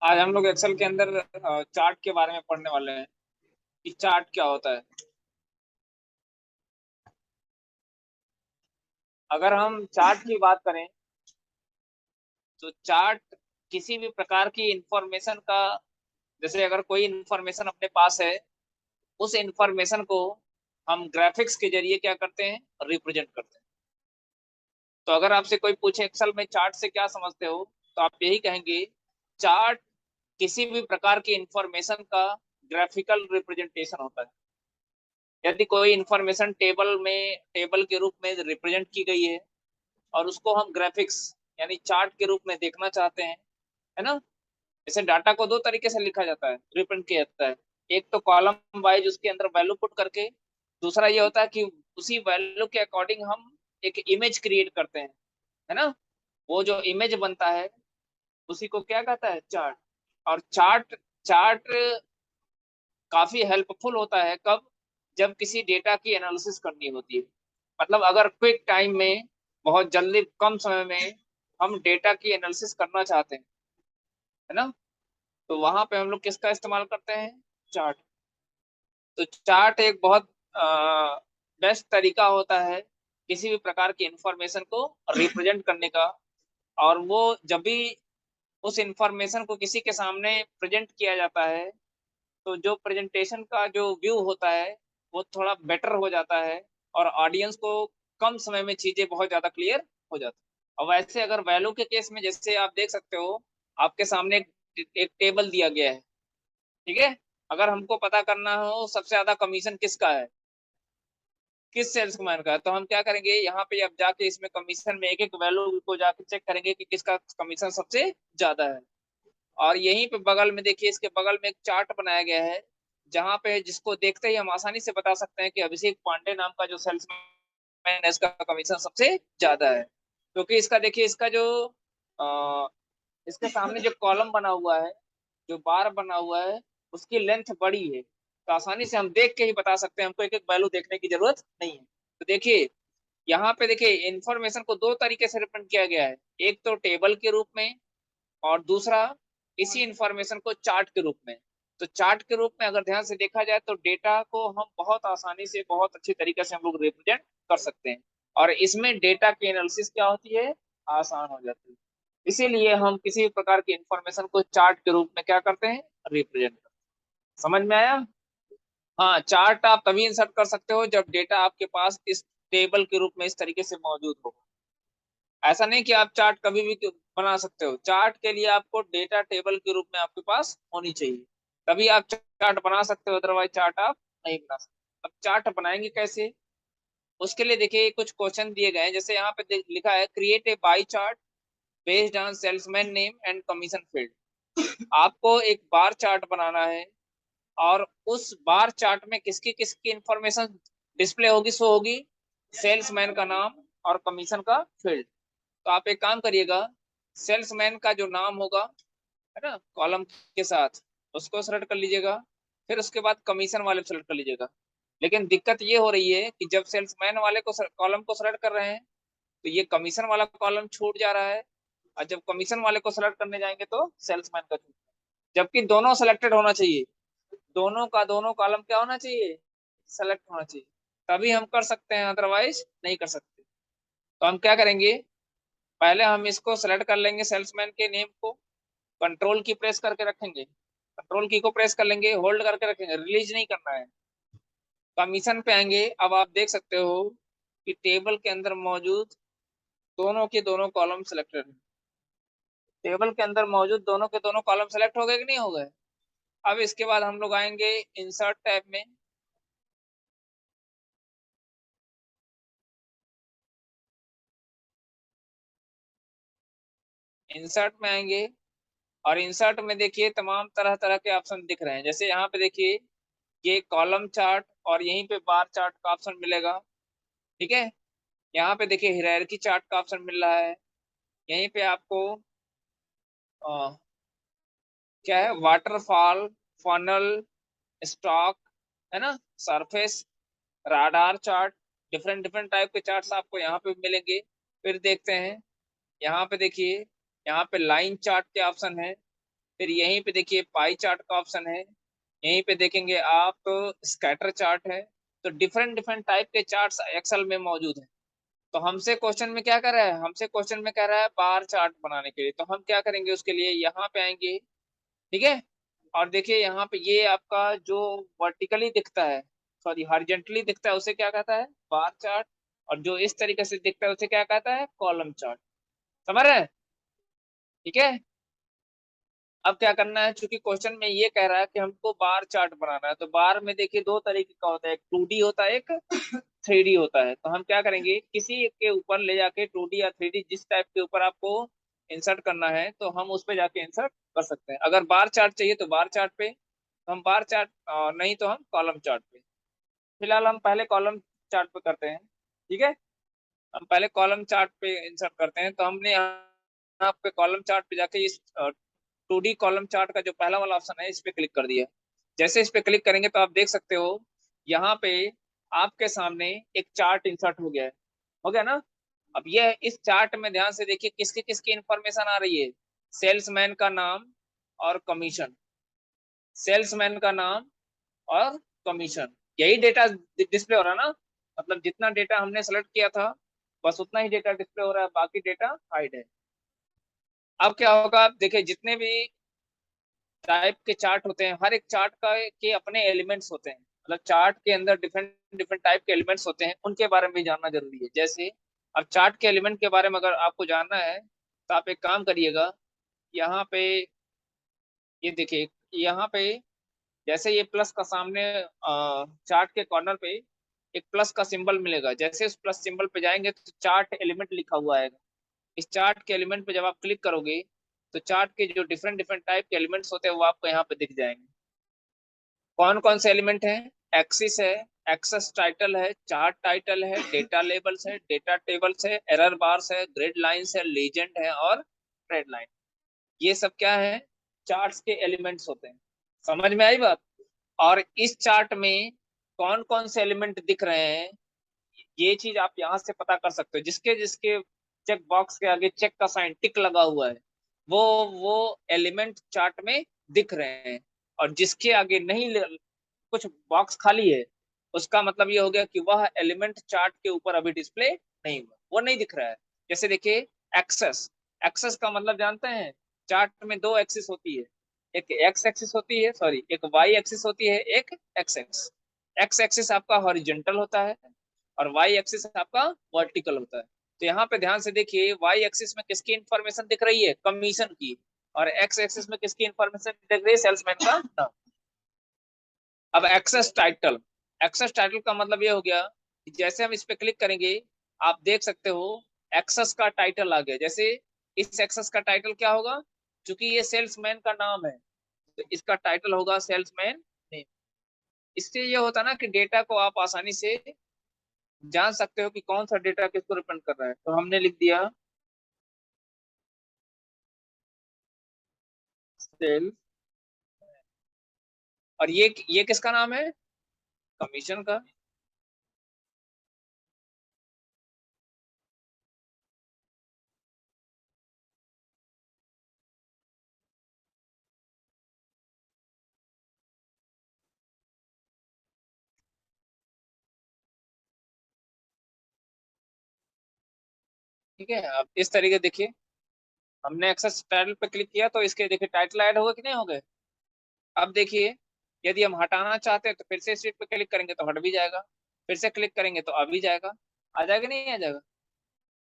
आज हम लोग एक्सेल के अंदर चार्ट के बारे में पढ़ने वाले हैं कि चार्ट क्या होता है। अगर हम चार्ट की बात करें तो चार्ट किसी भी प्रकार की इंफॉर्मेशन का, जैसे अगर कोई इंफॉर्मेशन अपने पास है, उस इंफॉर्मेशन को हम ग्राफिक्स के जरिए क्या करते हैं, रिप्रेजेंट करते हैं। तो अगर आपसे कोई पूछे एक्सेल में चार्ट से क्या समझते हो, तो आप यही कहेंगे, चार्ट किसी भी प्रकार की इंफॉर्मेशन का ग्राफिकल रिप्रेजेंटेशन होता है। यदि कोई इंफॉर्मेशन टेबल के रूप में रिप्रेजेंट की गई है और उसको हम ग्राफिक्स यानी चार्ट के रूप में देखना चाहते हैं, है ना। जैसे डाटा को दो तरीके से लिखा जाता है, रिप्रेजेंट किया जाता है। एक तो कॉलम वाइज उसके अंदर वैल्यू पुट करके, दूसरा ये होता है कि उसी वैल्यू के अकॉर्डिंग हम एक इमेज क्रिएट करते हैं, है ना। वो जो इमेज बनता है उसी को क्या कहता है, चार्ट। और चार्ट चार्ट काफी हेल्पफुल होता है कब, जब किसी डेटा की एनालिसिस करनी होती है। मतलब अगर क्विक टाइम में, बहुत जल्दी कम समय में हम डेटा की एनालिसिस करना चाहते हैं, है ना, तो वहां पे हम लोग किसका इस्तेमाल करते हैं, चार्ट। तो चार्ट एक बहुत बेस्ट तरीका होता है किसी भी प्रकार की इंफॉर्मेशन को रिप्रेजेंट करने का। और वो जब भी उस इंफॉर्मेशन को किसी के सामने प्रेजेंट किया जाता है, तो जो प्रेजेंटेशन का जो व्यू होता है वो थोड़ा बेटर हो जाता है, और ऑडियंस को कम समय में चीजें बहुत ज्यादा क्लियर हो जाती है। और वैसे अगर वैल्यू के केस में, जैसे आप देख सकते हो, आपके सामने एक टेबल दिया गया है, ठीक है। अगर हमको पता करना हो सबसे ज्यादा कमीशन किसका है, किस सेल्समैन का है, तो हम क्या करेंगे, यहाँ पे अब जाके इसमें कमीशन में एक एक वैल्यू को जाके चेक करेंगे कि किसका कमीशन सबसे ज्यादा है। और यहीं पे बगल में देखिए, इसके बगल में एक चार्ट बनाया गया है, जहां पे जिसको देखते ही हम आसानी से बता सकते हैं कि अभिषेक पांडे नाम का जो सेल्समैन है, इसका कमीशन सबसे ज्यादा है। क्योंकि इसका देखिए, इसका जो अ, इसके सामने जो कॉलम बना हुआ है, जो बार बना हुआ है, उसकी लेंथ बड़ी है, तो आसानी से हम देख के ही बता सकते हैं, हमको एक एक वैल्यू देखने की जरूरत नहीं है। तो देखिए, यहाँ पे देखिए इंफॉर्मेशन को दो तरीके से रिप्रेजेंट किया गया है, एक तो टेबल के रूप में, और दूसरा इसी इंफॉर्मेशन को चार्ट के रूप में। तो चार्ट के रूप में अगर ध्यान से देखा जाए तो डेटा को हम बहुत आसानी से, बहुत अच्छी तरीके से हम लोग रिप्रेजेंट कर सकते हैं। और इसमें डेटा की एनालिसिस क्या होती है, आसान हो जाती है। इसीलिए हम किसी भी प्रकार की इंफॉर्मेशन को चार्ट के रूप में क्या करते हैं, रिप्रेजेंट करते हैं। समझ में आया। हाँ, चार्ट आप तभी इंसर्ट कर सकते हो जब डेटा आपके पास इस टेबल के रूप में इस तरीके से मौजूद हो। ऐसा नहीं कि आप चार्ट कभी भी बना सकते हो, चार्ट के लिए आपको डेटा टेबल के रूप में आपके पास होनी चाहिए, तभी आप चार्ट बना सकते हो, अदरवाइज चार्ट आप नहीं बना सकते। अब चार्ट बनाएंगे कैसे, उसके लिए देखिए कुछ क्वेश्चन दिए गए हैं। जैसे यहाँ पे लिखा है, create a by chart based on salesman name and commission field. आपको एक बार चार्ट बनाना है, और उस बार चार्ट में किसकी किसकी इंफॉर्मेशन डिस्प्ले होगी, शो होगी, सेल्समैन का नाम और कमीशन का फील्ड। तो आप एक काम करिएगा, सेल्समैन का जो नाम होगा, है ना, कॉलम के साथ, उसको सेलेक्ट कर लीजिएगा। फिर उसके बाद कमीशन वाले को सेलेक्ट कर लीजिएगा। लेकिन दिक्कत ये हो रही है कि जब सेल्समैन वाले को कॉलम को सेलेक्ट कर रहे हैं, तो ये कमीशन वाला कॉलम छूट जा रहा है, और जब कमीशन वाले को सेलेक्ट करने जाएंगे तो सेल्समैन का छूट, जबकि दोनों सेलेक्टेड होना चाहिए। दोनों का दोनों कॉलम क्या होना चाहिए, सेलेक्ट होना चाहिए, तभी हम कर सकते हैं, अदरवाइज नहीं कर सकते। तो हम क्या करेंगे, पहले हम इसको सेलेक्ट कर लेंगे, सेल्समैन के नेम को कंट्रोल की प्रेस करके रखेंगे, कंट्रोल की को प्रेस कर लेंगे, होल्ड करके रखेंगे, रिलीज नहीं करना है। कमीशन पे आएंगे, अब आप देख सकते हो कि टेबल के अंदर मौजूद दोनों के दोनों कॉलम सिलेक्टेड हैं। टेबल के अंदर मौजूद दोनों के दोनों कॉलम सेलेक्ट हो गए कि नहीं हो गए। अब इसके बाद हम लोग आएंगे इंसर्ट टैब में। इंसर्ट में आएंगे, और इंसर्ट में देखिए तमाम तरह तरह के ऑप्शन दिख रहे हैं। जैसे यहाँ पे देखिए, ये कॉलम चार्ट, और यहीं पे बार चार्ट का ऑप्शन मिलेगा, ठीक है। यहाँ पे देखिए हायरार्की चार्ट का ऑप्शन मिल रहा है। यहीं पे आपको क्या है, वाटरफॉल, फनल, स्टॉक, है ना, surface, radar chart, different different type के चार्ट्स आपको यहाँ पे मिलेंगे। फिर देखते हैं, यहाँ पे देखिए यहाँ पे लाइन चार्ट के ऑप्शन है, फिर यहीं पे देखिए पाई चार्ट का ऑप्शन है, यहीं पे देखेंगे आप स्कैटर चार्ट है। तो डिफरेंट डिफरेंट टाइप के चार्ट्स एक्सेल में मौजूद है। तो हमसे क्वेश्चन में क्या कर रहा है, हमसे क्वेश्चन में कह रहा है बार चार्ट बनाने के लिए, तो हम क्या करेंगे उसके लिए, यहाँ पे आएंगे, ठीक है। और देखिए यहाँ पे ये आपका जो वर्टिकली दिखता है, सॉरी हॉरिजॉन्टली दिखता है, उसे क्या कहता है, बार चार्ट। और जो इस तरीके से दिखता है उसे क्या कहता है, कॉलम चार्ट। समझ रहे हैं, ठीक है। अब क्या करना है, चूंकि क्वेश्चन में ये कह रहा है कि हमको बार चार्ट बनाना है, तो बार में देखिए दो तरीके का होता है, एक 2D होता है, एक 3D होता है। तो हम क्या करेंगे, किसी एक के ऊपर ले जाके 2D या 3D जिस टाइप के ऊपर आपको इंसर्ट करना है, तो हम उस पे जाके इंसर्ट कर सकते हैं। अगर बार चार्ट चाहिए तो बार चार्ट पे, तो हम बार चार्ट, नहीं तो हम कॉलम चार्ट पे। फिलहाल हम पहले कॉलम चार्ट पे करते हैं, ठीक है। हम पहले कॉलम चार्ट पे इंसर्ट करते हैं। तो हमने यहाँ पे कॉलम चार्ट पे जाके इस 2D कॉलम चार्ट का जो पहला वाला ऑप्शन है इस पे क्लिक कर दिया। जैसे इस पे क्लिक करेंगे तो आप देख सकते हो यहाँ पे आपके सामने एक चार्ट इंसर्ट हो गया है, हो गया ना। अब ये इस चार्ट में ध्यान से देखिए किसकी किसकी इंफॉर्मेशन आ रही है, सेल्समैन का नाम और कमीशन, सेल्समैन का नाम और कमीशन, यही डेटा डिस्प्ले हो रहा है ना। मतलब जितना डेटा हमने सेलेक्ट किया था बस उतना ही डेटा डिस्प्ले हो रहा है, बाकी डेटा हाइड है। अब क्या होगा, आप देखिए जितने भी टाइप के चार्ट होते हैं, हर एक चार्ट का के अपने एलिमेंट्स होते हैं, मतलब चार्ट के अंदर डिफरेंट डिफरेंट टाइप के एलिमेंट्स होते हैं, उनके बारे में भी जानना जरूरी है। जैसे अब चार्ट के एलिमेंट के बारे में अगर आपको जानना है तो आप एक काम करिएगा, यहाँ पे ये देखिए, यहाँ पे जैसे ये प्लस का सामने चार्ट के कॉर्नर पे एक प्लस का सिंबल मिलेगा, जैसे उस प्लस सिंबल पे जाएंगे तो चार्ट एलिमेंट लिखा हुआ आएगा। इस चार्ट के एलिमेंट पे जब आप क्लिक करोगे तो चार्ट के जो डिफरेंट डिफरेंट टाइप के एलिमेंट्स होते हैं वो आपको यहाँ पे दिख जाएंगे। कौन कौन से एलिमेंट हैं, एक्सिस है, एक्सेस टाइटल है, चार्ट टाइटल है, डेटा लेबल्स है, डेटा टेबल्स है, एरर बार्स है, ग्रिड लाइंस है, लीजेंड है और ट्रेड लाइन। ये सब क्या है, चार्ट्स के एलिमेंट्स होते हैं। समझ में आई बात। और इस चार्ट में कौन कौन से एलिमेंट दिख रहे हैं, ये चीज आप यहाँ से पता कर सकते हो। जिसके जिसके चेक बॉक्स के आगे चेक का साइन टिक लगा हुआ है वो वो एलिमेंट चार्ट में दिख रहे हैं। और जिसके आगे नहीं, कुछ बॉक्स खाली है, उसका मतलब ये हो गया कि वह एलिमेंट चार्ट के ऊपर अभी डिस्प्ले नहीं हुआ, वो नहीं दिख रहा है। जैसे देखिए एक्सेस, एक्सेस का मतलब जानते हैं, चार्ट में दो एक्सिस होती है, एक एक्स एक्सिस होती है, सॉरी एक वाई एक्सिस होती है, एक एक्स एक्सिस। एक्स एक्सिस आपका हॉरिजॉन्टल होता है और वाई एक्सिस आपका वर्टिकल होता है। तो यहाँ पे ध्यान से देखिए, वाई एक्सिस में किसकी इंफॉर्मेशन दिख रही है, कमीशन की, और एक्स एक्सिस में किसकी इंफॉर्मेशन दिख रही है, सेल्समैन का नाम। अब एक्सेस टाइटल, एक्सेस टाइटल का मतलब ये हो गया कि जैसे हम इस पे क्लिक करेंगे आप देख सकते हो एक्सेस का टाइटल आ गया। जैसे इस एक्सेस का टाइटल क्या होगा, क्योंकि ये सेल्समैन का नाम है तो इसका टाइटल होगा सेल्समैन नेम। इससे ये होता ना कि डेटा को आप आसानी से जान सकते हो कि कौन सा डेटा किसको रिप्रेजेंट कर रहा है। तो हमने लिख दिया सेल, और ये किसका नाम है, कमीशन का। ठीक है, अब इस तरीके देखिए, हमने एक्सेस टाइटल पे क्लिक किया तो इसके देखिए टाइटल ऐड होगा कि नहीं हो गए। अब देखिए, यदि हम हटाना चाहते हैं तो फिर से सीट पे क्लिक करेंगे तो हट भी जाएगा, फिर से क्लिक करेंगे तो आ भी जाएगा, आ जाएगा नहीं आ जाएगा।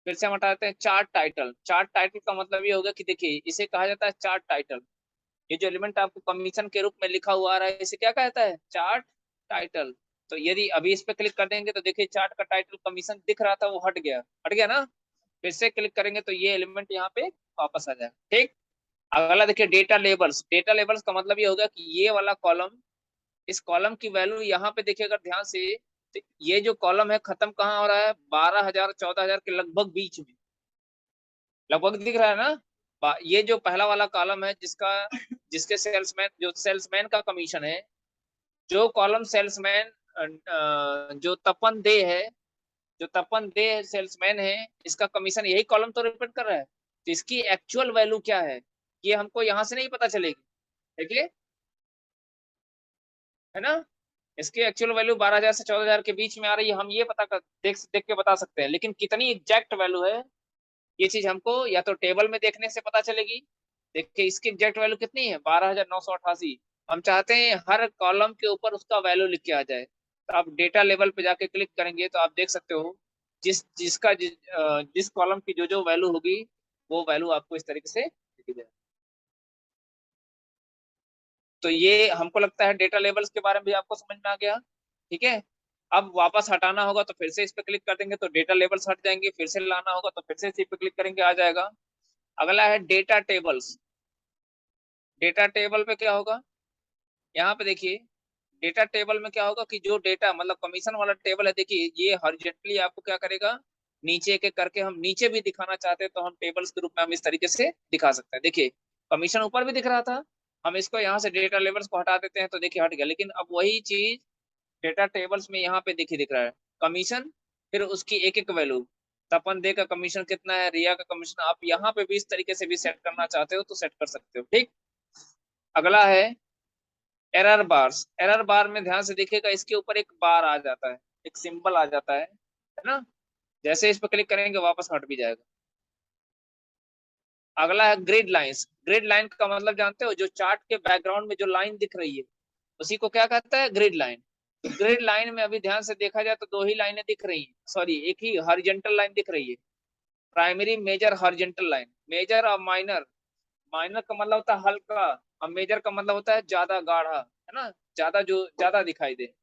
फिर से हम हटाते हैं चार्ट टाइटल, चार्ट टाइटल का मतलब ये होगा कि देखिए इसे कहा जाता है चार्ट टाइटल। ये जो एलिमेंट आपको कमीशन के रूप में लिखा हुआ आ रहा है इसे क्या कहता है, चार्ट टाइटल। तो यदि अभी इस पे क्लिक कर देंगे तो देखिए चार्ट का टाइटल कमीशन दिख रहा था वो हट गया, हट गया ना। फिर से क्लिक करेंगे तो ये एलिमेंट यहाँ पे वापस आ जाएगा, ठीक। अगला देखिए डेटा लेबल्स, डेटा लेबल्स का मतलब ये होगा कि ये वाला कॉलम, इस कॉलम की वैल्यू यहाँ पे देखिए अगर ध्यान से, तो ये जो कॉलम है खत्म कहाँ हो रहा है, 12,000 14,000 के लगभग बीच में, लगभग दिख रहा है ना। ये जो पहला वाला कॉलम है जिसका, जिसके सेल्समैन, जो सेल्समैन का कमीशन है, जो कॉलम सेल्समैन, जो तपन दे है, जो तपन दे सेल्समैन है, इसका कमीशन यही कॉलम तो रिप्रेजेंट कर रहा है। तो इसकी एक्चुअल वैल्यू क्या है ये हमको यहाँ से नहीं पता चलेगी, देखिए, है ना। इसकी एक्चुअल वैल्यू 12,000 से 14,000 के बीच में आ रही है, हम ये पता कर देख देख के बता सकते हैं, लेकिन कितनी एग्जैक्ट वैल्यू है ये चीज हमको या तो टेबल में देखने से पता चलेगी। देखिए इसकी एग्जैक्ट वैल्यू कितनी है, 12,988। हम चाहते हैं हर कॉलम के ऊपर उसका वैल्यू लिख के आ जाए, तो आप डेटा लेवल पे जाके क्लिक करेंगे तो आप देख सकते हो जिस कॉलम की जो जो वैल्यू होगी वो वैल्यू आपको इस तरीके से लिखी जाए। तो ये हमको लगता है डेटा लेवल्स के बारे में भी आपको समझ में आ गया, ठीक है। अब वापस हटाना होगा तो फिर से इस पे क्लिक कर देंगे तो डेटा लेवल्स हट जाएंगे, फिर से लाना होगा तो फिर से इसी पे क्लिक करेंगे आ जाएगा। अगला है डेटा टेबल्स। डेटा टेबल पे क्या होगा, यहाँ पे देखिए, डेटा टेबल में क्या होगा कि जो डेटा मतलब कमीशन वाला टेबल है, देखिए ये हॉरिजॉन्टली आपको क्या करेगा, नीचे के करके हम नीचे भी दिखाना चाहते हैं तो हम टेबल्स के रूप में हम इस तरीके से दिखा सकते हैं। देखिए कमीशन ऊपर भी दिख रहा था, हम इसको यहाँ से डेटा लेवल्स को हटा देते हैं तो देखिए हट गया, लेकिन अब वही चीज डेटा टेबल्स में यहाँ पे दिख रहा है कमीशन, फिर उसकी एक एक वैल्यू, तपन दे का कमीशन कितना है, रिया का कमीशन, आप यहाँ पे भी इस तरीके से भी सेट करना चाहते हो तो सेट कर सकते हो, ठीक। अगला है एरर बार्स। एरर बार में ध्यान से देखिएगा इसके ऊपर एक बार आ जाता है, एक सिंबल आ जाता है ना। जैसे इस पर क्लिक करेंगे वापस हट भी जाएगा। अगला है ग्रिड लाइंस। ग्रिड लाइन का मतलब जानते हो, जो चार्ट के बैकग्राउंड में जो लाइन दिख रही है उसी को क्या कहता है, ग्रिड लाइन। ग्रिड लाइन में अभी ध्यान से देखा जाए तो दो ही लाइनें दिख रही हैं, सॉरी एक ही हॉरिजॉन्टल लाइन दिख रही है, primary major horizontal line. Major और माइनर, माइनर का मतलब होता है हल्का, और मेजर का मतलब होता है ज्यादा गाढ़ा, है ना, ज्यादा जो ज्यादा दिखाई दे।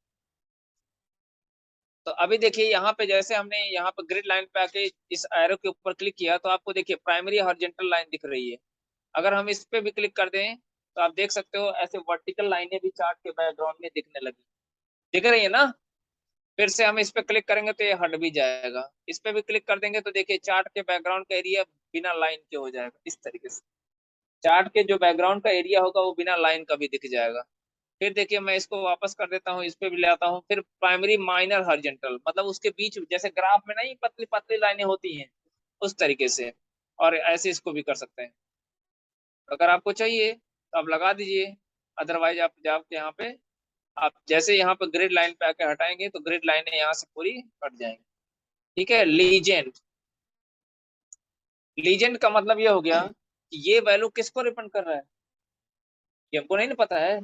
तो अभी देखिए यहाँ पे जैसे हमने यहाँ पे ग्रिड लाइन पे आके इस एरो के ऊपर क्लिक किया तो आपको देखिए प्राइमरी हॉरिजॉन्टल लाइन दिख रही है। अगर हम इस पे भी क्लिक कर दें तो आप देख सकते हो ऐसे वर्टिकल लाइनें भी चार्ट के बैकग्राउंड में दिखने लगी, दिख रही है ना। फिर से हम इस पे क्लिक करेंगे तो ये हट भी जाएगा, इस पे भी क्लिक कर देंगे तो देखिए चार्ट के बैकग्राउंड का एरिया बिना लाइन के हो जाएगा इस तरीके से। चार्ट के जो बैकग्राउंड का एरिया होगा वो बिना लाइन का भी दिख जाएगा। फिर देखिए मैं इसको वापस कर देता हूँ, इस पे भी ले आता हूँ, फिर प्राइमरी माइनर हॉरिजॉन्टल मतलब उसके बीच जैसे ग्राफ में नहीं पतली पतली लाइनें होती हैं उस तरीके से, और ऐसे इसको भी कर सकते हैं। अगर आपको चाहिए तो आप लगा दीजिए, अदरवाइज आप जाके यहाँ पे आप जैसे यहाँ पे ग्रिड लाइन पे आके हटाएंगे तो ग्रिड लाइनें यहाँ से पूरी हट जाएंगी, ठीक है। लीजेंड। लीजेंड का मतलब ये हो गया कि ये वैल्यू किसको रिप्रेजेंट कर रहा है, ये हमको नहीं ना पता है।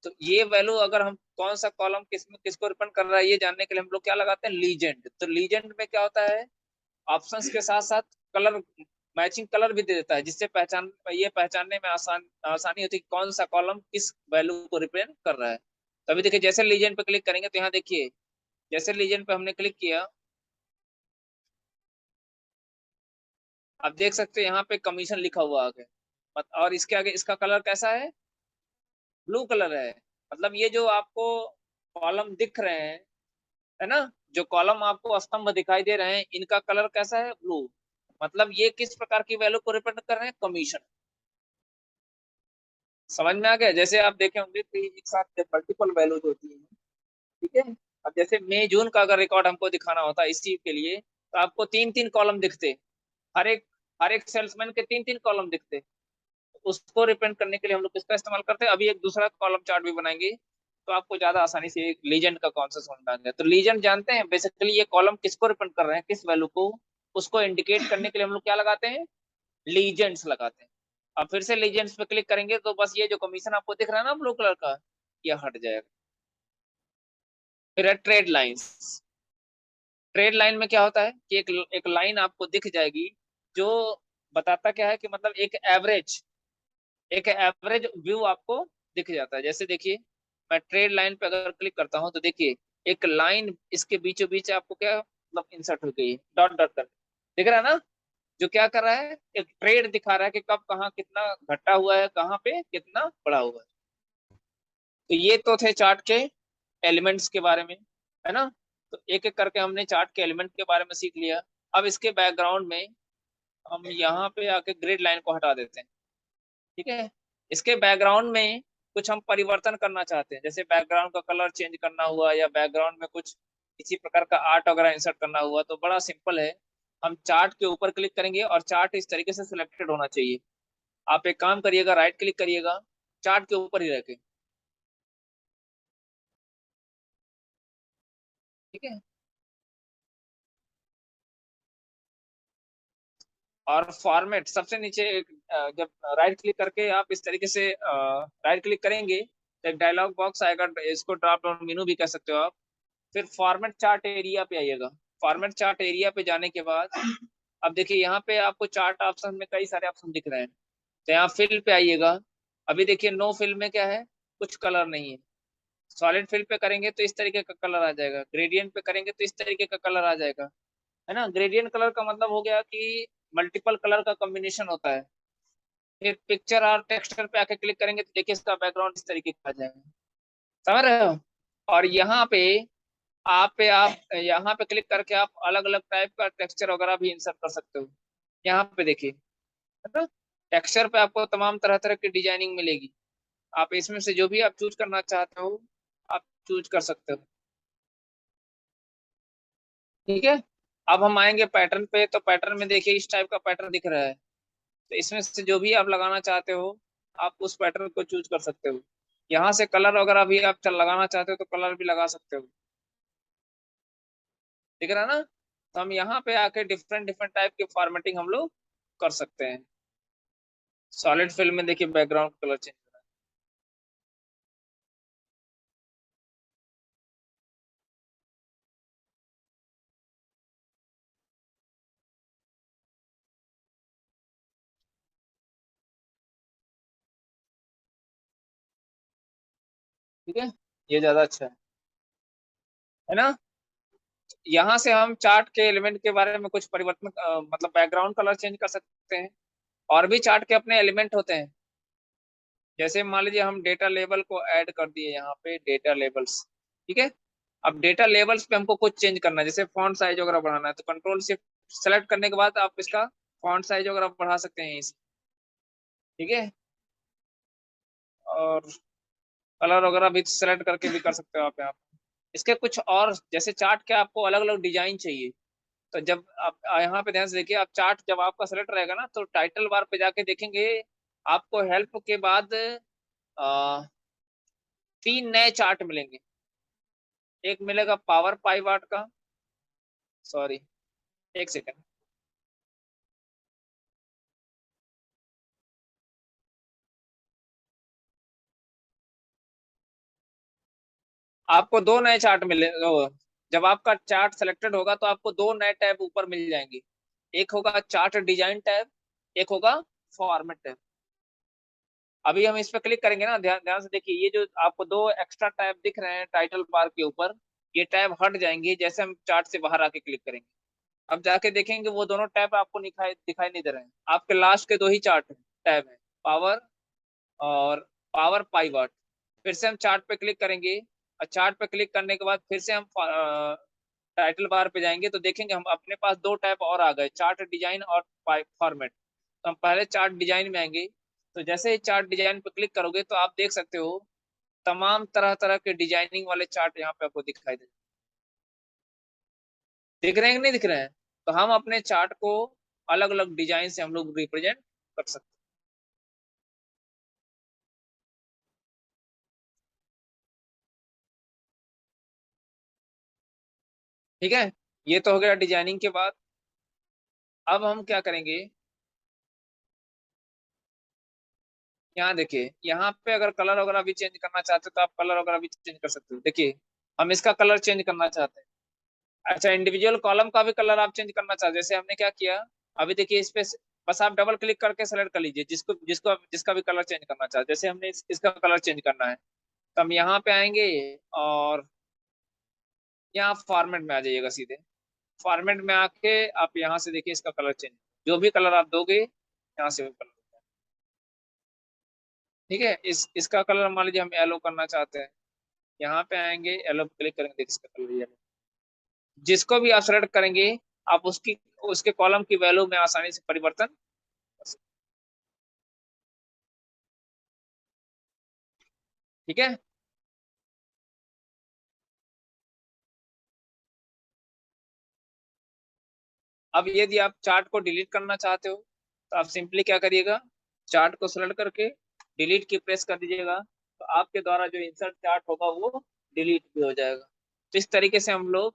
तो ये वैल्यू अगर हम कौन सा कॉलम किसको रिप्रेजेंट कर रहा है ये जानने के लिए हम लोग क्या लगाते हैं, लीजेंड। तो लीजेंड में क्या होता है, ऑप्शंस के साथ साथ कलर, मैचिंग कलर भी दे देता है, जिससे पहचानने में आसानी होती है कि कौन सा कॉलम किस वैल्यू को रिप्रेजेंट कर रहा है। तो अभी देखिए जैसे लीजेंड पे क्लिक करेंगे तो यहाँ देखिए, जैसे लीजेंड पे हमने क्लिक किया आप देख सकते हैं यहाँ पे कमीशन लिखा हुआ आगे, और इसके आगे इसका कलर कैसा है, ब्लू कलर है। मतलब ये जो आपको कॉलम दिख रहे हैं, है ना, जो कॉलम आपको स्तंभ दिखाई दे रहे हैं इनका कलर कैसा है, ब्लू। मतलब ये किस प्रकार की वैल्यू को रिप्रेजेंट कर रहे हैं, कमीशन। समझ में आ गया। जैसे आप देखे होंगे कि एक साथ मल्टीपल वैल्यूज होती है, ठीक है। अब जैसे मई जून का अगर रिकॉर्ड हमको दिखाना होता है इसी के लिए तो आपको तीन तीन कॉलम दिखते, हर एक हर एक सेल्समैन के तीन तीन कॉलम दिखते। उसको रिप्रेजेंट करने के लिए हम लोग किसका इस्तेमाल करते हैं, अभी एक दूसरा कॉलम चार्ट भी बनाएंगे तो आपको ज्यादा आसानी से लीजेंड का कौन सा समझ में आ गया। तो लीजेंड जानते हैं बेसिकली ये कॉलम किसको रिप्रेजेंट कर रहे हैं, किस वैल्यू को, उसको इंडिकेट करने के लिए हम लोग क्या लगाते हैं, लीजेंड्स लगाते हैं। अब फिर से लीजेंड्स पे क्लिक करेंगे तो बस ये जो कमीशन आपको दिख रहा है ना ब्लू कलर का, ये हट जाएगा। फिर है ट्रेड लाइंस। ट्रेड लाइन में क्या होता है कि एक लाइन आपको दिख जाएगी जो बताता क्या है कि मतलब एक एवरेज व्यू आपको दिख जाता है। जैसे देखिए मैं ट्रेड लाइन पे अगर क्लिक करता हूँ तो देखिए एक लाइन इसके बीचों बीच आपको क्या मतलब इंसर्ट हो गई है, डॉट डॉट कर दिख रहा है ना, जो क्या कर रहा है, एक ट्रेड दिखा रहा है कि कब कहाँ कितना घटा हुआ है, कहाँ पे कितना बढ़ा हुआ है। तो ये तो थे चार्ट के एलिमेंट्स के बारे में, है ना। तो एक एक करके हमने चार्ट के एलिमेंट के बारे में सीख लिया। अब इसके बैकग्राउंड में हम यहाँ पे आके ग्रिड लाइन को हटा देते हैं, ठीक है। इसके बैकग्राउंड में कुछ हम परिवर्तन करना चाहते हैं, जैसे बैकग्राउंड का कलर चेंज करना हुआ या बैकग्राउंड में कुछ किसी प्रकार का आर्ट वगैरह इंसर्ट करना हुआ तो बड़ा सिंपल है। हम चार्ट के ऊपर क्लिक करेंगे और चार्ट इस तरीके से सिलेक्टेड होना चाहिए। आप एक काम करिएगा, राइट क्लिक करिएगा चार्ट के ऊपर ही रह के, ठीक है। और फॉर्मेट सबसे नीचे जब राइट क्लिक करके आप इस तरीके से राइट क्लिक करेंगे तो एक डायलॉग बॉक्स आएगा, इसको ड्रॉप डाउन मेनू भी कह सकते हो आप। फिर फॉर्मेट चार्ट एरिया पे आइएगा। फॉर्मेट चार्ट एरिया पे जाने के बाद अब देखिए यहाँ पे आपको चार्ट ऑप्शन में कई सारे ऑप्शन दिख रहे हैं। तो यहाँ फिल पे आइएगा। अभी देखिए नो फिल में क्या है, कुछ कलर नहीं है। सॉलिड फिल पे करेंगे तो इस तरीके का कलर आ जाएगा, ग्रेडियंट पे करेंगे तो इस तरीके का कलर आ जाएगा, है ना। ग्रेडियंट कलर का मतलब हो गया कि मल्टीपल कलर का कॉम्बिनेशन होता है। फिर पिक्चर और टेक्सचर पे आके क्लिक करेंगे तो देखिए इसका बैकग्राउंड इस तरीके का आ जाएगा, समझ रहे हो। और आप यहाँ पे क्लिक करके आप अलग अलग टाइप का टेक्सचर वगैरह भी इंसर्ट कर सकते हो। यहाँ पे देखिए, है ना। टेक्सचर पे आपको तमाम तरह तरह की डिजाइनिंग मिलेगी। आप इसमें से जो भी आप चूज करना चाहते हो आप चूज कर सकते हो, ठीक है। अब हम आएंगे पैटर्न पे, तो पैटर्न में देखिए इस टाइप का पैटर्न दिख रहा है। तो इसमें से जो भी आप लगाना चाहते हो आप उस पैटर्न को चूज कर सकते हो। यहाँ से कलर वगैरह भी आप लगाना चाहते हो तो कलर भी लगा सकते हो, ठीक है ना। तो हम यहाँ पे आके डिफरेंट डिफरेंट टाइप की फॉर्मेटिंग हम लोग कर सकते हैं। सॉलिड फिल में देखिए बैकग्राउंड कलर चेंज हो रहा है, ठीक है। ये ज्यादा अच्छा है ना। यहाँ से हम चार्ट के एलिमेंट के बारे में कुछ परिवर्तन मतलब बैकग्राउंड कलर चेंज कर सकते हैं। और भी चार्ट के अपने एलिमेंट होते हैं। जैसे मान लीजिए हम डेटा लेबल को ऐड कर दिए यहाँ पे, डेटा लेबल्स, ठीक है। अब डेटा लेबल्स पे हमको कुछ चेंज करना है, जैसे फॉन्ट साइज वगैरह बढ़ाना है तो कंट्रोल शिफ्ट सेलेक्ट करने के बाद आप इसका फॉन्ट साइज वगैरह बढ़ा सकते हैं इस, ठीक है। और कलर वगैरह भी सेलेक्ट करके भी कर सकते हो आप यहाँ पे। इसके कुछ और जैसे चार्ट के आपको अलग अलग डिजाइन चाहिए, तो जब आप यहाँ पे ध्यान से देखिए, आप चार्ट जब आपका सेलेक्ट रहेगा ना तो टाइटल बार पे जाके देखेंगे आपको हेल्प के बाद तीन नए चार्ट मिलेंगे। एक मिलेगा पावर पाई वाट का, सॉरी एक सेकंड, आपको दो नए चार्ट मिले जब आपका चार्ट सेलेक्टेड होगा तो आपको दो नए टैब ऊपर मिल जाएंगे। एक होगा चार्ट डिजाइन टैब, एक होगा फॉर्मेट टैब। अभी हम इस पे क्लिक करेंगे ना, ध्यान ध्यान से देखिए, ये जो आपको दो एक्स्ट्रा टैब दिख रहे हैं टाइटल बार के ऊपर, ये टैब हट जाएंगे जैसे हम चार्ट से बाहर आके क्लिक करेंगे। अब जाके देखेंगे वो दोनों टैब आपको दिखाई दिखाई नहीं दे रहे हैं। आपके लास्ट के दो ही चार्ट टैब है, पावर और पावर पाई वाट। फिर से हम चार्ट पे क्लिक करेंगे और चार्ट पे क्लिक करने के बाद फिर से हम टाइटल बार पे जाएंगे तो देखेंगे हम अपने पास दो टैब और आ गए, चार्ट डिजाइन और फॉर्मेट। तो हम पहले चार्ट डिजाइन में आएंगे। तो जैसे ही चार्ट डिजाइन पे क्लिक करोगे तो आप देख सकते हो तमाम तरह तरह के डिजाइनिंग वाले चार्ट यहाँ पे आपको दिखाई दे, दिख रहे हैं कि नहीं दिख रहे हैं। तो हम अपने चार्ट को अलग अलग डिजाइन से हम लोग रिप्रेजेंट कर सकते हैं, ठीक है। ये तो हो गया डिजाइनिंग के बाद। अब हम क्या करेंगे, यहाँ देखिए, यहाँ पे अगर कलर वगैरह भी चेंज करना चाहते हो तो आप कलर वगैरह भी चेंज कर सकते हो। देखिए हम इसका कलर चेंज करना चाहते हैं। अच्छा, इंडिविजुअल कॉलम का भी कलर आप चेंज करना चाहते हैं, जैसे हमने क्या किया, अभी देखिए इस पे बस आप डबल क्लिक करके सेलेक्ट कर लीजिए जिसको जिसको जिसका भी कलर चेंज करना चाहते हैं। जैसे हमने इसका कलर चेंज करना है तो हम यहाँ पे आएंगे और यहाँ फॉर्मेट में आ जाइएगा सीधे। फॉर्मेट में आके आप यहाँ से देखिए इसका कलर चेंज, जो भी कलर आप दोगे यहाँ से वो कलर, ठीक है। इसका कलर मान लीजिए हम येलो करना चाहते हैं, यहाँ पे आएंगे येलो पे क्लिक करेंगे, देखिए इसका कलर येलो। जिसको भी आप सेलेक्ट करेंगे आप उसकी उसके कॉलम की वैल्यू में आसानी से परिवर्तन कर सकते हैं, ठीक है। अब यदि आप चार्ट को डिलीट करना चाहते हो तो आप सिंपली क्या करिएगा, चार्ट को सेलेक्ट करके डिलीट की प्रेस कर दीजिएगा, तो आपके द्वारा जो इंसर्ट चार्ट होगा वो डिलीट भी हो जाएगा। तो इस तरीके से हम लोग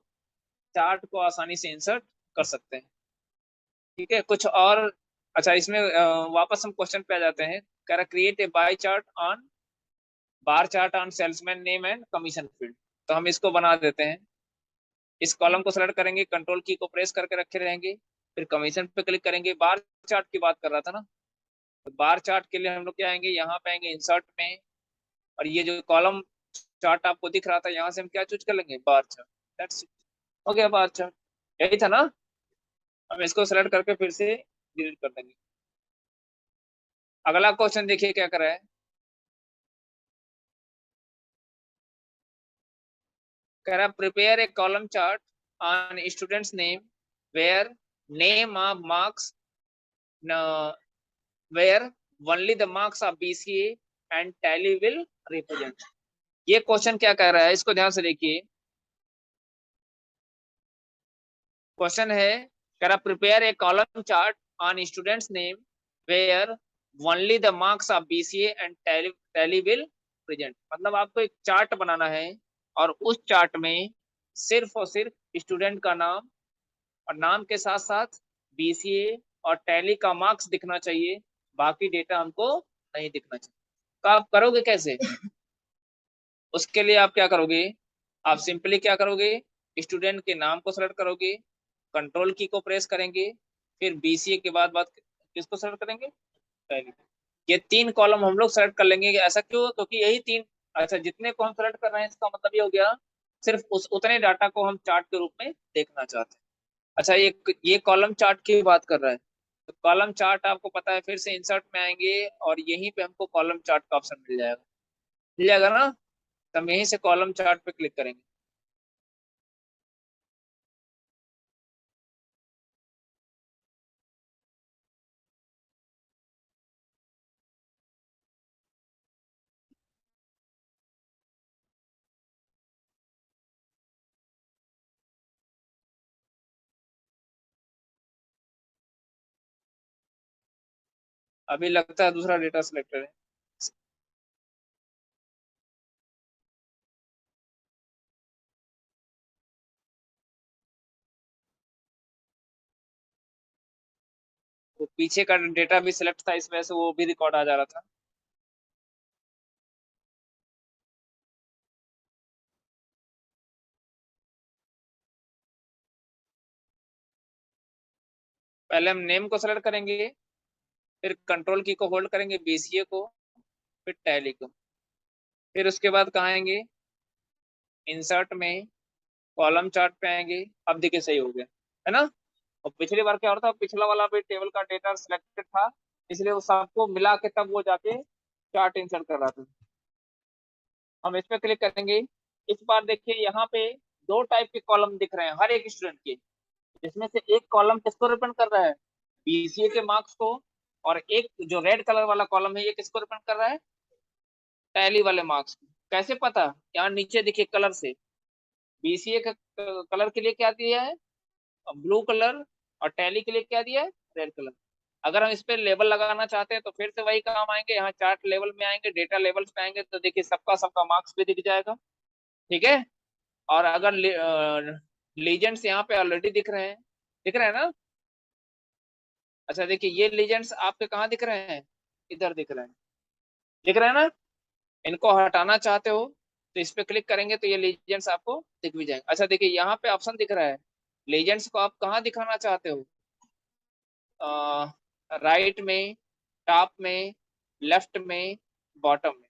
चार्ट को आसानी से इंसर्ट कर सकते हैं। ठीक है, कुछ और। अच्छा, इसमें वापस हम क्वेश्चन पे आ जाते हैं। कह रहा create a by chart on bar chart on salesman name and commission field. तो हम इसको बना देते हैं। इस कॉलम को सेलेक्ट करेंगे, कंट्रोल की को प्रेस करके रखे रहेंगे, फिर कमीशन पे क्लिक करेंगे। बार चार्ट की बात कर रहा था ना, तो बार चार्ट के लिए हम लोग क्या आएंगे, यहाँ पे आएंगे इंसर्ट में, और ये जो कॉलम चार्ट आपको दिख रहा था यहाँ से हम क्या चूज कर लेंगे, बार चार्ट। दैट्स इट, हो गया बार चार्ट। यही था ना। हम इसको सेलेक्ट करके फिर से डिलीट कर देंगे। अगला क्वेश्चन देखिए क्या कर रहा है। कह रहा prepare a column chart on students name where name of marks where only the marks of BCA and Tally will represent. ये क्वेश्चन क्या कह रहा है, इसको ध्यान से देखिए। क्वेश्चन है, कह रहा prepare a column chart on students name where only the marks of BCA and Tally will present. मतलब आपको एक चार्ट बनाना है और उस चार्ट में सिर्फ और सिर्फ स्टूडेंट का नाम और नाम के साथ साथ बीसीए और टैली का मार्क्स दिखना चाहिए, बाकी डेटा हमको नहीं दिखना चाहिए। तो आप करोगे कैसे? उसके लिए आप क्या करोगे, आप सिंपली क्या करोगे, स्टूडेंट के नाम को सेलेक्ट करोगे, कंट्रोल की को प्रेस करेंगे, फिर बीसीए के बाद बात किसको सेलेक्ट करेंगे, टैली। ये तीन कॉलम हम लोग सेलेक्ट कर लेंगे। ऐसा क्यों? क्योंकि यही तीन, अच्छा जितने को हम सेलेक्ट कर रहे हैं इसका मतलब ये हो गया सिर्फ उस उतने डाटा को हम चार्ट के रूप में देखना चाहते हैं। अच्छा, ये कॉलम चार्ट की बात कर रहा है, तो कॉलम चार्ट आपको पता है, फिर से इंसर्ट में आएंगे और यहीं पे हमको कॉलम चार्ट का ऑप्शन मिल जाएगा ना। तो हम यहीं से कॉलम चार्ट पे क्लिक करेंगे। अभी लगता है दूसरा डेटा सिलेक्टर है। वो पीछे का डेटा भी सिलेक्ट था, इस वजह से वो भी रिकॉर्ड आ जा रहा था। पहले हम नेम को सेलेक्ट करेंगे, फिर कंट्रोल की को होल्ड करेंगे, बीसीए को, फिर टैली को, फिर उसके बाद कहाँ आएंगे, इंसर्ट में, कॉलम चार्ट पे आएंगे। अब देखिए सही हो गया है ना। और पिछली बार क्या हो रहा था, पिछला वाला भी टेबल का डेटा सिलेक्टेड था, इसलिए वो सबको मिला के तब वो जाके चार्ट इंसर्ट कर रहा था। हम इस पे क्लिक करेंगे। इस बार देखिए यहाँ पे दो टाइप के कॉलम दिख रहे हैं हर एक स्टूडेंट के, जिसमें से एक कॉलम किसको रिप्रेजेंट कर रहा है, बीसीए के मार्क्स को, और एक जो रेड कलर वाला कॉलम है ये किसको रिप्रेजेंट कर रहा है, टैली वाले मार्क्स को। कैसे पता, यहाँ नीचे देखिए कलर से, बीसीए का कलर के लिए क्या दिया है, ब्लू कलर, और टैली के लिए क्या दिया है, रेड कलर। अगर हम इस पे लेबल लगाना चाहते हैं तो फिर से वही काम आएंगे, यहाँ चार्ट लेवल में आएंगे, डेटा लेवल्स पे आएंगे, तो देखिए सबका सबका मार्क्स भी दिख जाएगा। ठीक है। और अगर लीजेंड्स यहाँ पे ऑलरेडी दिख रहे हैं ना। अच्छा देखिए, ये लीजेंड्स आपके कहाँ दिख रहे हैं, इधर दिख रहे हैं ना। इनको हटाना चाहते हो तो इस पे क्लिक करेंगे तो ये लीजेंड्स आपको दिख भी जाएंगे। अच्छा देखिए यहाँ पे ऑप्शन दिख रहा है, लीजेंड्स को आप कहाँ दिखाना चाहते हो, राइट में, टॉप में, लेफ्ट में, बॉटम में।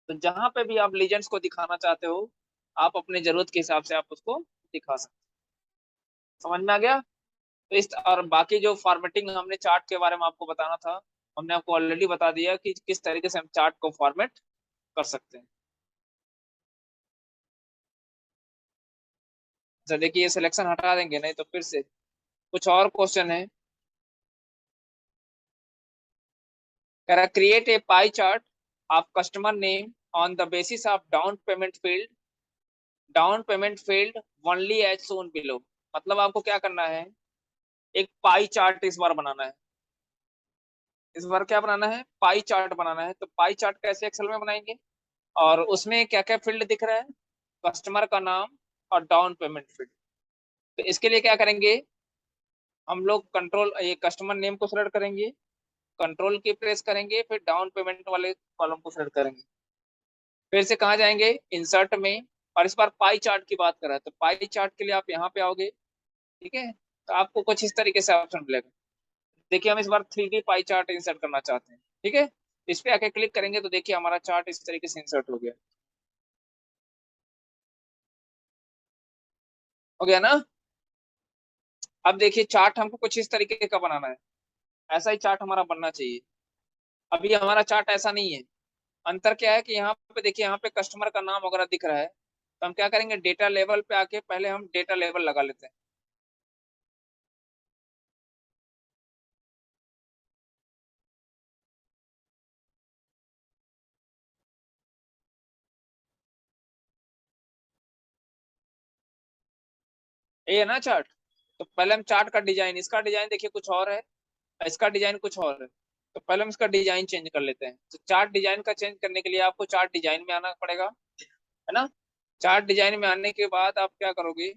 तो जहां पे भी आप लीजेंड्स को दिखाना चाहते हो आप अपने जरूरत के हिसाब से आप उसको दिखा सकते हो। समझ में आ गया। तो इस और बाकी जो फॉर्मेटिंग हमने चार्ट के बारे में आपको बताना था, हमने आपको ऑलरेडी बता दिया कि किस तरीके से हम चार्ट को फॉर्मेट कर सकते हैं। अच्छा देखिए, ये सिलेक्शन हटा देंगे, नहीं तो फिर से कुछ और क्वेश्चन है। कह रहा create a pie chart of customer name on the basis of down payment field only as shown below. मतलब आपको क्या करना है, एक पाई चार्ट इस बार बनाना है। इस बार क्या बनाना है, पाई चार्ट बनाना है। तो पाई चार्ट कैसे एक्सेल में बनाएंगे, और उसमें क्या क्या फील्ड दिख रहा है, कस्टमर का नाम और डाउन पेमेंट फील्ड। तो इसके लिए क्या करेंगे, हम लोग कंट्रोल ये कस्टमर नेम को सिलेक्ट करेंगे, कंट्रोल की प्रेस करेंगे, फिर डाउन पेमेंट वाले कॉलम को सिलेक्ट करेंगे। फिर से कहाँ जाएंगे, इंसर्ट में, और इस बार पाई चार्ट की बात कर रहा है तो पाई चार्ट के लिए आप यहाँ पे आओगे। ठीक है, तो आपको कुछ इस तरीके से ऑप्शन मिलेगा। देखिए हम इस बार 3D पाई चार्ट इंसर्ट करना चाहते हैं। ठीक है, इस पे आके क्लिक करेंगे तो देखिए हमारा चार्ट इस तरीके से इंसर्ट हो गया। हो गया ना। अब देखिए चार्ट हमको कुछ इस तरीके का बनाना है, ऐसा ही चार्ट हमारा बनना चाहिए। अभी हमारा चार्ट ऐसा नहीं है। अंतर क्या है कि यहाँ पे देखिए, यहाँ पे कस्टमर का नाम वगैरह दिख रहा है, तो हम क्या करेंगे, डेटा लेवल पे आके पहले हम डेटा लेवल लगा लेते हैं। ये है ना चार्ट। तो पहले हम चार्ट का डिजाइन, इसका डिजाइन देखिए कुछ और है, इसका डिजाइन कुछ और है। तो पहले हम इसका डिजाइन चेंज कर लेते हैं। तो चार्ट डिजाइन का चेंज करने के लिए आपको चार्ट डिजाइन में आना पड़ेगा, है ना। चार्ट डिजाइन में आने के बाद आप क्या करोगे,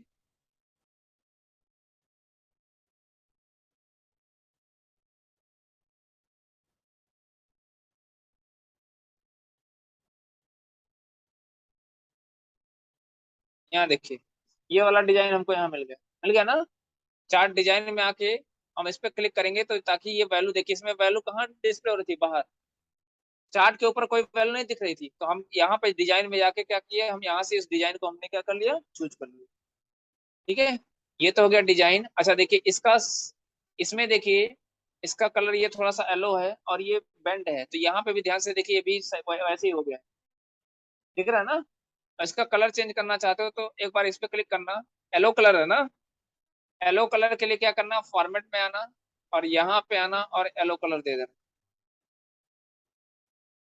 यहाँ देखिए ये वाला डिजाइन हमको यहाँ मिल गया, मिल गया ना। चार्ट डिजाइन में आके हम इस पे क्लिक करेंगे तो ताकि ये वैल्यू देखिए, इसमें वैल्यू कहाँ डिस्प्ले हो रही थी, बाहर। चार्ट के ऊपर कोई वैल्यू नहीं दिख रही थी, तो हम यहाँ पे डिजाइन में जाके क्या किए, हम यहाँ से इस डिजाइन को हमने क्या कर लिया, चूज कर लिया। ठीक है, ये तो हो गया डिजाइन। अच्छा देखिए इसका, इसमें देखिए इसका कलर ये थोड़ा सा येलो है और ये बेंड है, तो यहाँ पे भी ध्यान से देखिए, ये भी वैसे ही हो गया। दिख रहा है ना। इसका कलर चेंज करना चाहते हो तो एक बार इस पे क्लिक करना, येलो कलर है ना। येलो कलर के लिए क्या करना, फॉर्मेट में आना और यहाँ पे आना और येलो कलर दे देना।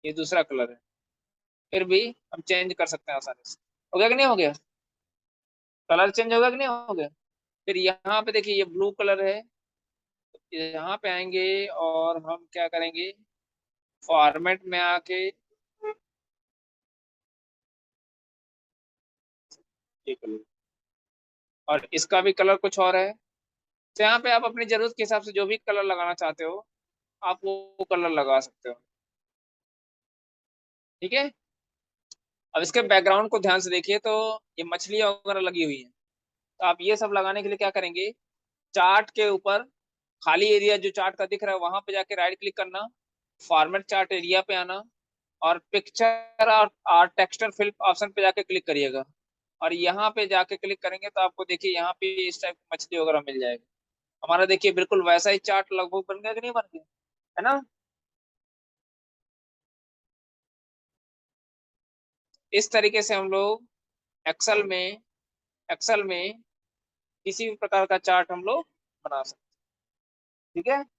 ये दूसरा कलर है, फिर भी हम चेंज कर सकते हैं आसानी से। हो गया कि नहीं हो गया, कलर चेंज होगा कि नहीं हो गया। फिर यहाँ पे देखिए ये ब्लू कलर है, यहाँ पे आएंगे और हम क्या करेंगे, फॉर्मेट में आके ये कलर, और इसका भी कलर कुछ और है। तो यहाँ पे आप अपनी जरूरत के हिसाब से जो भी कलर लगाना चाहते हो आप वो कलर लगा सकते हो। ठीक है, अब इसके बैकग्राउंड को ध्यान से देखिए तो ये मछलियां वगैरह लगी हुई हैं। तो आप ये सब लगाने के लिए क्या करेंगे, चार्ट के ऊपर खाली एरिया जो चार्ट का दिख रहा है वहां पे जाके राइट क्लिक करना, फॉर्मेट चार्ट एरिया पे आना और पिक्चर और टेक्सचर फिल ऑप्शन पे जाके क्लिक करिएगा। और यहाँ पे जाके क्लिक करेंगे तो आपको देखिए यहाँ पे इस टाइप की मछली वगैरह मिल जाएगी। हमारा देखिए बिल्कुल वैसा ही चार्ट लगभग बन गया कि नहीं बन गया, है ना। इस तरीके से हम लोग एक्सेल में, एक्सेल में किसी भी प्रकार का चार्ट हम लोग बना सकते हैं। ठीक है।